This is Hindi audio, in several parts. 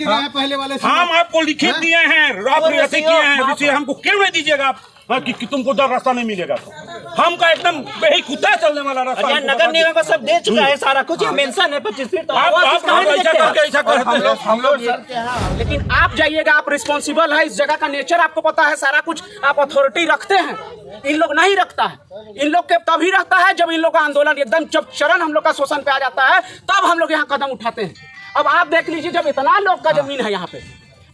पहले वाले हम आपको लिखित दिए हैं, रसीद किए हैं, इसे हमको क्यों नहीं दीजिएगा आप? कि तुमको उधर रास्ता नहीं मिलेगा तो हमका एकदम यही कुत्ता चलने वाला रास्ता। नगर निगम का सब दे चुका है सारा कुछ, मेंशन है 25 फीट। ऐसा करते हम लोग। लेकिन आप जाइएगा, आप रिस्पॉन्सिबल है, इस जगह का नेचर आपको पता है, सारा कुछ आप अथॉरिटी रखते हैं। इन लोग नहीं रखता है, इन लोग के तभी रहता है जब इन लोग का आंदोलन एकदम जब चरण हम लोग का शोषण पे आ जाता है, तब हम लोग यहाँ कदम उठाते हैं। अब आप देख लीजिए, जब इतना लोग का जमीन है यहाँ पे,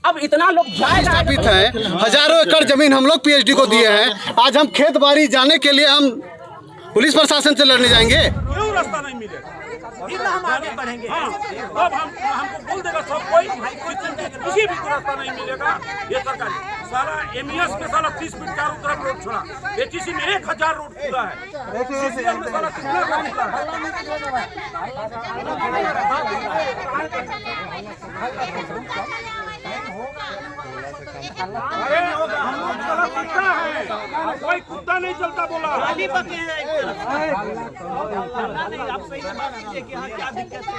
अब इतना लोग स्थापित है, हजारों एकड़ जमीन हम लोग पीएचडी को दिए हैं। आज हम खेत बाड़ी जाने के लिए हम पुलिस प्रशासन से लड़ने जाएंगे। क्यों रास्ता नहीं मिलेगा? हम आगे बढ़ेंगे। अब हमको बोल देगा सब कोई किसी भी को रास्ता नहीं मिलेगा। ये सरकारी सारा एमईएस में सारा 30 फीट चारों तरफ रोड छोड़ा, एटीसी में 1000 रोड पूरा है, सीसीएल में सारा कितना रोड पूरा है। हम लोग सारा कुत्ता है, कोई कुत्ता नहीं चलता बोला। आप सही से बात कीजिए कि हाँ क्या दिक्कत है।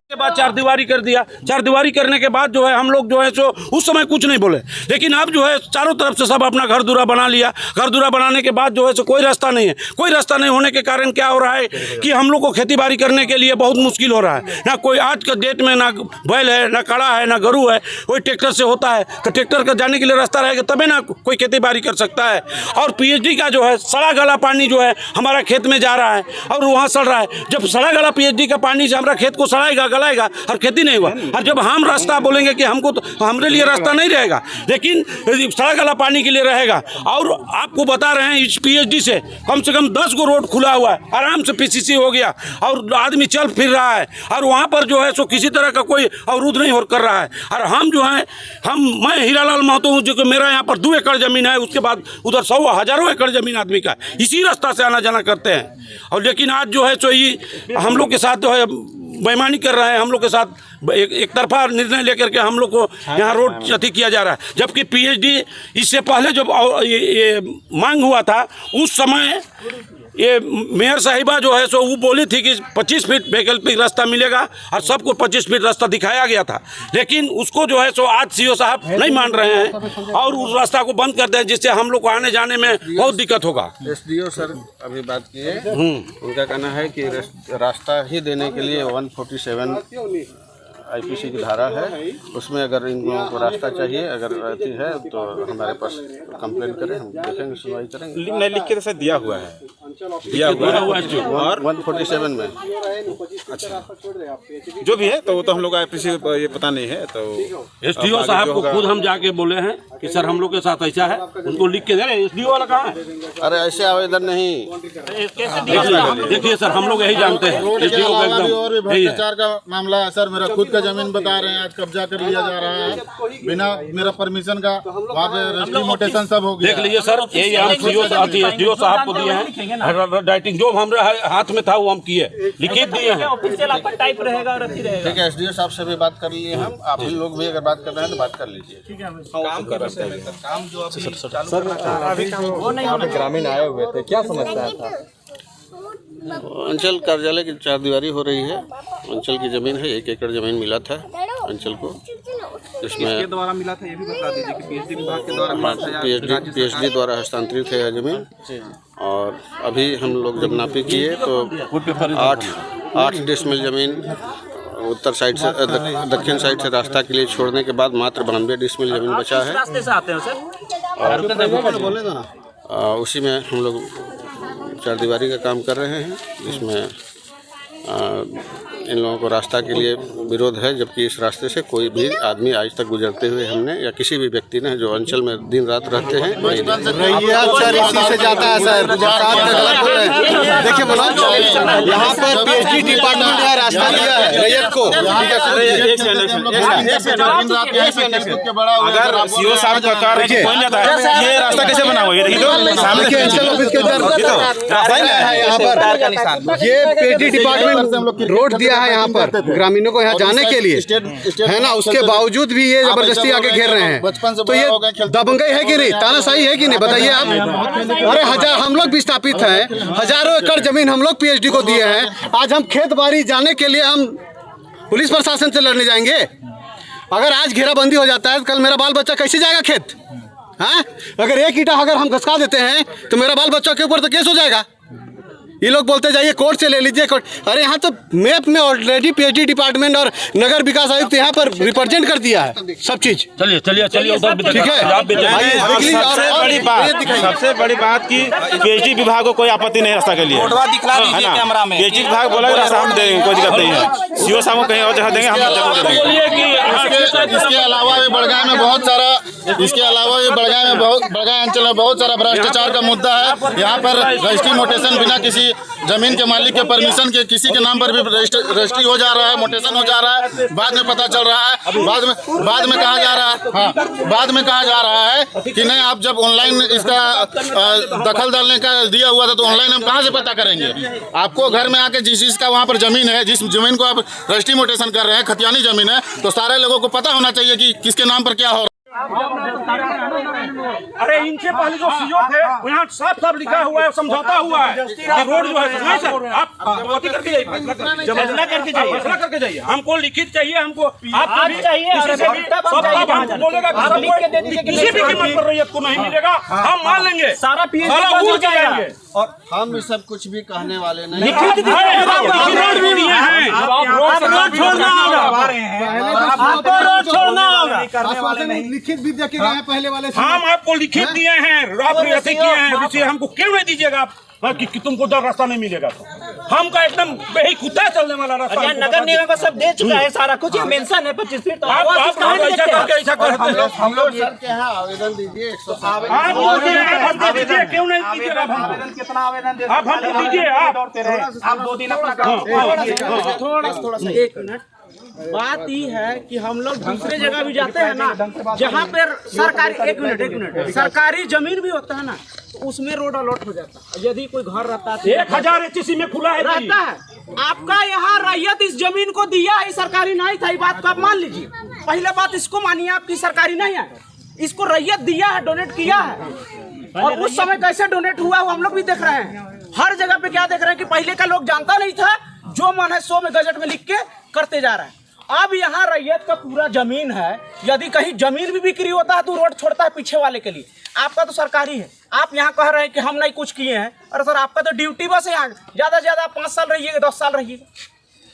के बाद चार दीवारी कर दिया। चार दीवारी करने के बाद जो है हम लोग जो है सो उस समय कुछ नहीं बोले, लेकिन अब जो है चारों तरफ से सब अपना घर दूरा बना लिया। घर दूरा बनाने के बाद जो है सो कोई रास्ता नहीं है। कोई रास्ता नहीं होने के कारण क्या हो रहा है कि हम लोग को खेती बाड़ी करने के लिए बहुत मुश्किल हो रहा है। ना कोई आज के डेट में ना बैल है, ना कड़ा है, ना गरू है, कोई ट्रैक्टर से होता है तो ट्रैक्टर का जाने के लिए रास्ता रहेगा तभी ना कोई खेती बाड़ी कर सकता है। और पीएचडी का जो है सड़ा गला पानी जो है हमारा खेत में जा रहा है और वहाँ सड़ रहा है। जब सड़ा गला पीएचडी का पानी से हमारा खेत को सड़ाएगा गलाएगा और खेती नहीं हुआ। और जब हम रास्ता बोलेंगे कि हमको तो हमारे लिए रास्ता नहीं रहेगा, लेकिन सड़ा गला पानी के लिए रहेगा। और आपको बता रहे हैं इस पीएचडी से कम 10 गो रोड खुला हुआ है, आराम से पीसीसी हो गया और आदमी चल फिर रहा है। और वहाँ पर जो है सो किसी तरह का कोई अवरुद्ध नहीं कर रहा है। और हम जो है मैं हीरालाल महतो हूँ, जो कि मेरा यहाँ पर 2 एकड़ ज़मीन है, उसके बाद उधर 100 हज़ारों एकड़ ज़मीन आदमी का, इसी रास्ता से आना जाना करते हैं। और लेकिन आज जो है सो ये हम लोग के साथ जो है बेईमानी कर रहे हैं। हम लोग के साथ एक तरफा निर्णय लेकर के हम लोग को यहाँ रोड अति किया जा रहा है। जबकि पीएचडी इससे पहले जब ये मांग हुआ था उस समय ये मेयर साहिबा जो है सो वो बोली थी कि 25 फीट वैकल्पिक रास्ता मिलेगा और सबको 25 फीट रास्ता दिखाया गया था। लेकिन उसको जो है सो आज सीओ साहब नहीं मान रहे हैं और उस रास्ता को बंद कर दें, जिससे हम लोग को आने जाने में बहुत दिक्कत होगा। एसडीओ सर अभी बात किए, उनका कहना है कि रास्ता ही देने के लिए 147 आईपीसी की धारा है, उसमें अगर इन लोगों को रास्ता चाहिए, अगर रहती है तो हमारे पास कंप्लेन करें, हम देखेंगे, सुनवाई करेंगे। नहीं लिख के तो दिया हुआ है, और 147 में अच्छा जो भी है तो वो तो हम लोग आईपीसी ये पता नहीं है। तो एसडीओ साहब को खुद हम जाके बोले हैं कि सर हम लोग के साथ ऐसा है, उनको लिख के दे रहे। एसडीओ वाला कहाँ है? अरे ऐसे आवेदन नहीं, देखिए सर हम लोग यही जानते हैं एसडीओ का एकदम भ्रष्टाचार का मामला है सर। मेरा खुद का जमीन बता रहे हैं, आज कब्जा कर लिया जा रहा है बिना मेरा परमिशन का। वहाँ पे रजिस्ट्री मोटेशन सब हो गया। देख लीजिए सर, यही हम एसडीओ साहब को दिए हैं, राइटिंग जो हमारे हाथ में था वो हम किए, लिखित दिए हैं। टाइप रहेगा और ठीक है। एसडीओ साहब से भी बात कर लिए हम, आप भी लोग भी अगर बात कर रहे हैं तो बात कर लीजिए। ग्रामीण आए हुए थे, क्या समस्या था? अंचल कार्यालय की 4 दीवारी हो रही है। अंचल की जमीन है, 1 एकड़ जमीन मिला था अंचल को, जिसमें द्वारा मिला था। ये भी बता दीजिए कि पीएचडी विभाग के द्वारा पीएचडी द्वारा हस्तांतरित है यह जमीन। और अभी हम लोग जब नापी किए तो 8 डिसमिल जमीन उत्तर साइड से दक्षिण साइड से रास्ता के लिए छोड़ने के बाद मात्र 92 डिसमिल जमीन बचा है। रास्ते से आते हैं सर, और उसी में हम लोग 4 दीवारी का काम कर रहे हैं, जिसमें इन लोगों को रास्ता के लिए विरोध है। जबकि इस रास्ते से कोई भी आदमी आज तक गुजरते हुए हमने या किसी भी व्यक्ति ने जो अंचल में दिन रात रहते हैं सर इसी से जाता है सर। देखिए बोला यहाँ पर पीएचडी डिपार्टमेंट का रास्ता दिया है, रैयत को। अगर सीओ साहब का कार्य बन जाता है, ये रास्ता कैसे बना हुआ है? देखिए तो सामने देखिए अंचल ऑफिस के इधर रास्ता ही है यहाँ पर, ये पीएचडी डिपार्टमेंट रोड दिया है यहाँ पर ग्रामीणों को यहाँ जाने के लिए, है ना। उसके बावजूद भी ये जबरदस्ती आके घेर रहे हैं, तो ये दबंगई है कि नहीं, तानाशाही है कि नहीं, बताइए आप। अरे हम लोग विस्थापित हैं, हजारों एकड़ जमीन हम लोग पीएचडी को दिए हैं। आज हम खेत बाड़ी जाने के लिए हम पुलिस प्रशासन से लड़ने जाएंगे। अगर आज घेराबंदी हो जाता है तो कल मेरा बाल बच्चा कैसे जाएगा खेत? हाँ, अगर एक ईंटा अगर हम घसका देते हैं तो मेरा बाल बच्चा के ऊपर तो केस हो जाएगा। ये लोग बोलते जाइए कोर्ट से ले लीजिए कोर्ट। अरे यहाँ तो मैप में ऑलरेडी पीएचडी डिपार्टमेंट और नगर विकास आयुक्त यहाँ पर रिप्रेजेंट कर दिया है सब चीज। चलिए उधर भी ठीक है। सबसे बड़ी बात की पीएचडी विभाग को कोई आपत्ति नहीं रास्ता के लिए, है ना। पीएचडी विभाग बोला रास्ता हम देंगे, कोई दिक्कत नहीं है। सीओ साहब को कहीं और जगह देंगे, हम जरूर देंगे। इसके अलावा भी बड़गांव में बहुत सारा, बड़गांव अंचल में बहुत सारा भ्रष्टाचार का मुद्दा है। यहाँ पर रजिस्ट्री मोटेशन बिना किसी जमीन के मालिक के परमिशन के किसी के नाम पर भी रजिस्ट्री हो जा रहा है, मोटेशन हो जा रहा है। बाद में पता चल रहा है, बाद में कहा जा रहा है, हाँ, बाद में कहा जा रहा है कि नहीं, आप जब ऑनलाइन इसका दखल डालने का दिया हुआ था तो ऑनलाइन हम कहाँ से पता करेंगे? आपको घर में आके जिसका वहाँ पर जमीन है, जिस जमीन को आप रजिस्ट्री मोटेशन कर रहे हैं, खतियानी जमीन है, तो सारे लोगों को पता होना चाहिए कि किसके नाम पर क्या हो रहा है। अरे इनसे पहले जो सीओ थे यहाँ साफ साफ लिखा हुआ है, समझौता हुआ है कि रोड जो है नहीं सर, आप जमाती करके जाइए, फैसला करके जाइए। हमको लिखित चाहिए, हमको आप चाहिए, बोलेगा किसी भी कीमत पर रैयत को नहीं मिलेगा, हम मान लेंगे, सारा उड़ जाएंगे। और हम सब कुछ भी कहने वाले नहीं। लिखित भी दे के गए हैं पहले वाले। हम आपको लिखित दिए हैं, आप ऐसे किए हैं, इसे हमको क्यों नहीं दीजिएगा आप कि तुमको उधर रास्ता नहीं मिलेगा? तो हमका एकदम बेही कुत्ता चलने वाला रास्ता। नगर निगम का सब दे चुका है, सारा कुछ मेंशन है 25 फीट। आप ऐसा करते हैं। हम लोग सर के यहाँ आवेदन दीजिए, क्यों नहीं दीजिएगा? कितना आवेदन आप हमको दीजिए, आप 2 दिन अपना थोड़ा सा 1 मिनट। बात ये है कि हम लोग दूसरे जगह भी जाते हैं ना, जहाँ पर सरकारी 1 मिनट सरकारी जमीन भी होता है ना, तो उसमें रोड अलॉट हो जाता है। यदि कोई घर रहता है 1000 HC में खुला है रहता है, आपका यहाँ रैयत इस जमीन को दिया है, सरकारी नहीं था, ये बात को आप मान लीजिए। पहले बात इसको मानिए, आपकी सरकारी नहीं है, इसको रैयत दिया है, डोनेट किया है। और उस समय कैसे डोनेट हुआ वो हम लोग भी देख रहे हैं। हर जगह पे क्या देख रहे हैं कि पहले का लोग जानता नहीं था, जो मन है 100 में गजट में लिख के करते जा रहा है। अब यहाँ रैयत का पूरा जमीन है, यदि कहीं जमीन भी बिक्री होता है तो रोड छोड़ता है पीछे वाले के लिए। आपका तो सरकारी है, आप यहाँ कह रहे हैं कि हम नहीं कुछ किए हैं। अरे सर, आपका तो ड्यूटी बस है, यहाँ ज़्यादा से ज़्यादा 5 साल रहिएगा, 10 साल रहिएगा,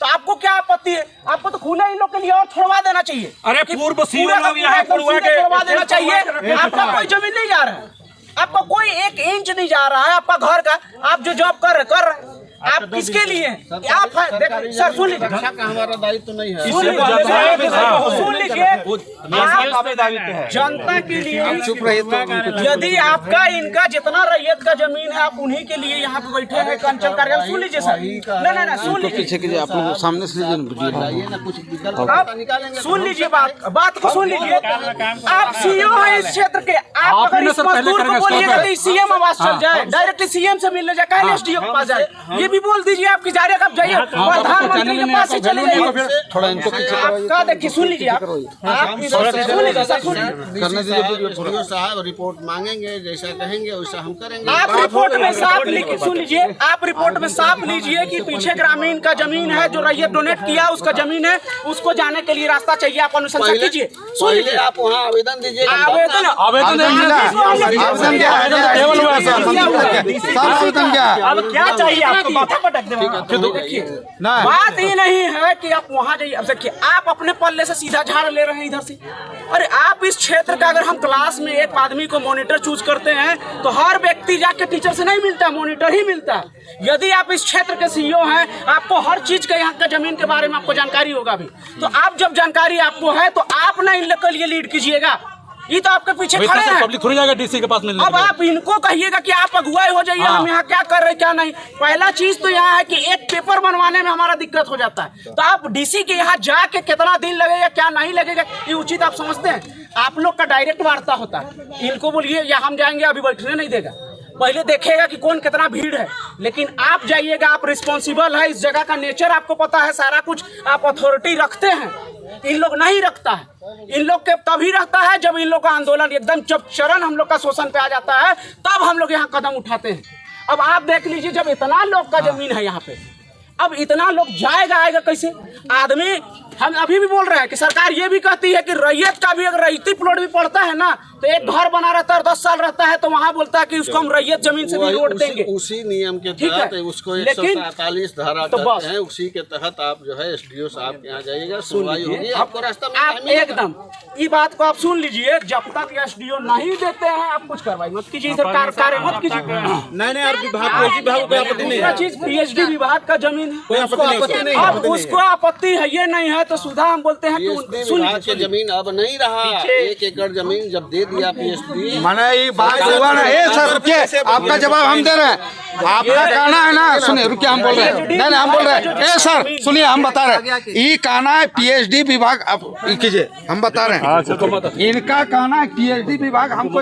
तो आपको क्या आपत्ति है? आपको तो खुले इन लोग के लिए और छोड़वा देना चाहिए। अरे पूर्व छोड़वा देना चाहिए। आपका कोई जमीन नहीं जा रहा है, आपका कोई 1 इंच नहीं जा रहा है आपका घर का। आप जो जॉब कर रहे हैं आप किसके लिए? आप सर सुन लीजिए, हमारा दायित्व नहीं है। सुन लीजिए, जनता के लिए यदि आपका इनका जितना रैयत का जमीन है, आप उन्हीं के लिए यहाँ पे बैठे हैं कंचन कार्यालय। सुन लीजिए सर, नहीं सुन लीजिए, आप लोग सामने से सुन लीजिए, बात को सुन लीजिए। आप सीईओ हैं इस क्षेत्र के, आप अगर इस मजदूर को बोलिएगा तो सीएम आवास चल जाए, डायरेक्टली सीएम से मिलने जाए, कल एसडीओ के पास जाए, ये भी बोल दीजिए। आपकी जा रही है, आप जाइए प्रधानमंत्री के पास से चले जाइए। थोड़ा इनको आपका देखिए, सुन लीजिए, आप सुन लीजिए सर, सुन लीजिए साहब, रिपोर्ट मांगेंगे, जैसा कहेंगे वैसा हम करेंगे। आप रिपोर्ट में साफ लिखिए, सुन लीजिए, आप रिपोर्ट में साफ लीजिए कि पीछे ग्रामीण का जमीन है, जो रैयत डोनेट किया उसका जमीन है, उसको जाने के लिए रास्ता चाहिए, आप अनुशंसा कीजिए। सुन लीजिए, आप वहाँ आवेदन दीजिए। आवेदन अब क्या चाहिए आपको? माथा पटक देखिए, बात ये नहीं है कि आप वहाँ जाइए। अब देखिए, आप अपने पल्ले से सीधा झाड़ ले रहे हैं इधर से। अरे आप इस क्षेत्र का, अगर हम क्लास में एक आदमी को मॉनिटर चूज करते हैं तो हर व्यक्ति जाके टीचर से नहीं मिलता, मॉनिटर ही मिलता है। यदि आप इस क्षेत्र के सीईओ हैं, आपको हर चीज का, यहाँ का जमीन के बारे में आपको जानकारी होगा भी, तो आप जब जानकारी आपको है तो आप ना इन लोग के लिए लीड कीजिएगा। ये तो आपके पीछे खड़े हैं। पब्लिक थोड़ी जाएगा डीसी के पास मिलने। अब आप इनको कहिएगा कि आप अगुवाई हो जाइए, हम यहाँ क्या कर रहे क्या नहीं। पहला चीज तो यहाँ है कि एक पेपर बनवाने में हमारा दिक्कत हो जाता है, तो आप डीसी के यहाँ जाके कितना दिन लगेगा क्या नहीं लगेगा ये उचित आप समझते हैं? आप लोग का डायरेक्ट वार्ता होता है, इनको बोलिए या हम जाएंगे, अभी बैठने नहीं देगा, पहले देखेगा कि कौन कितना भीड़ है। लेकिन आप जाइएगा, आप रिस्पॉन्सिबल है, इस जगह का नेचर आपको पता है, सारा कुछ आप अथॉरिटी रखते हैं। इन लोग नहीं रखता है, इन लोग के तभी रहता है जब इन लोग का आंदोलन एकदम जब चरण हम लोग का शोषण पे आ जाता है, तब हम लोग यहाँ कदम उठाते हैं। अब आप देख लीजिए, जब इतना लोग का जमीन है यहाँ पे, अब इतना लोग जाएगा आएगा कैसे? आदमी हम अभी भी बोल रहे हैं कि सरकार ये भी कहती है कि रैयत का भी अगर रैयती प्लॉट भी पड़ता है ना, तो एक घर बना रहता है 10 साल रहता है, तो वहाँ बोलता है कि उसको हम रैयत जमीन से भी रोड देंगे। उसी नियम के ठीक है, तहत उसको लेकिन 147 धारा तो कहते हैं, उसी के तहत आप जो है एसडीओ साहब के यहाँ जाइएगा, सुनवाई होगी, आपको रास्ता आप एकदम ये बात को आप सुन लीजिए, जब तक एसडीओ नहीं देते हैं आप कुछ कार्रवाई मत कीजिए, इधर कार्य मत कीजिए। नहीं और विभाग दूसरा चीज पीएचडी विभाग का जमीन है, अब उसको आपत्ति है ये नहीं है, तो सुधा हम बोलते हैं कि सुन के जमीन अब नहीं रहा, 1 एकड़ जमीन जब दे दिया पीएचडी। मैंने ये बात हुआ ना, सर रुकिए, आपका जवाब हम दे रहे हैं, आपका कहना है ना, सुनिए रुकिए, हम बोल रहे हैं, नहीं हम बोल रहे हैं, सर सुनिए, हम बता रहे हैं, ये कहना है पीएचडी विभाग, आप कीजिए, हम बता रहे हैं, इनका कहना है पीएचडी विभाग हमको